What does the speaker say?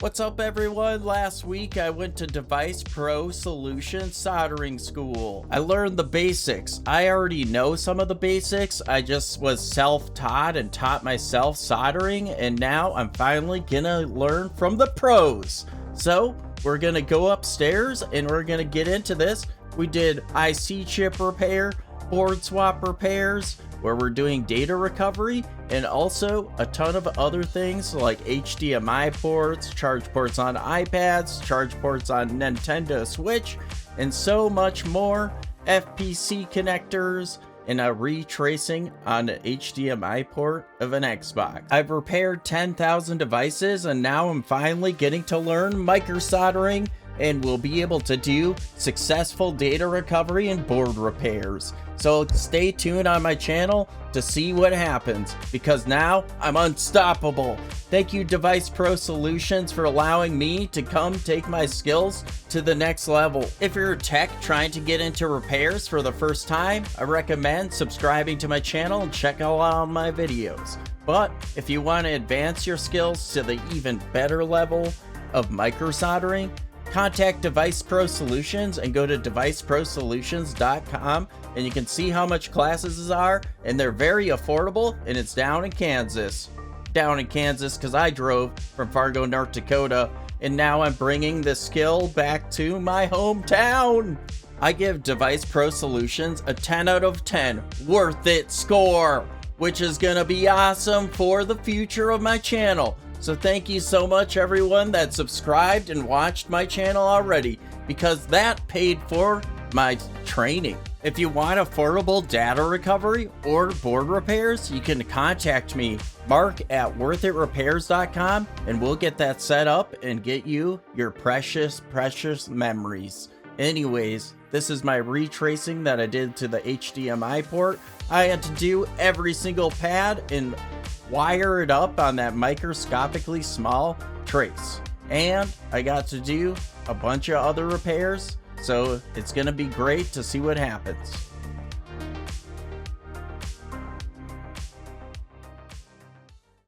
What's up everyone? Last week I went to Device Pro Solutions Soldering School. I learned the basics. I already know some of the basics. I just was self-taught and taught myself soldering, and now I'm finally gonna learn from the pros. So we're gonna go upstairs and we're gonna get into this. We did IC chip repair, board swap repairs, where we're doing data recovery, and also a ton of other things like HDMI ports, charge ports on iPads, charge ports on Nintendo Switch, and so much more, FPC connectors, and a retracing on an HDMI port of an Xbox. I've repaired 10,000 devices, and now I'm finally getting to learn microsoldering and will be able to do successful data recovery and board repairs. So stay tuned on my channel to see what happens, because now I'm unstoppable. Thank you Device Pro Solutions for allowing me to come take my skills to the next level. If you're a tech trying to get into repairs for the first time, I recommend subscribing to my channel and check out all my videos. But if you want to advance your skills to the even better level of microsoldering, contact Device Pro Solutions and go to deviceprosolutions.com, and you can see how much classes are, and they're very affordable, and it's down in Kansas. Down in Kansas because I drove from Fargo, North Dakota, and now I'm bringing the skill back to my hometown. I give Device Pro Solutions a 10 out of 10 worth it score, which is gonna be awesome for the future of my channel. So thank you so much everyone that subscribed and watched my channel already, because that paid for my training. If you want affordable data recovery or board repairs, you can contact me, Mark at worthItrepairs.com, and we'll get that set up and get you your precious memories. Anyways, this is my retracing that I did to the HDMI port. I had to do every single pad and wire it up on that microscopically small trace, and I got to do a bunch of other repairs, so it's gonna be great to see what happens.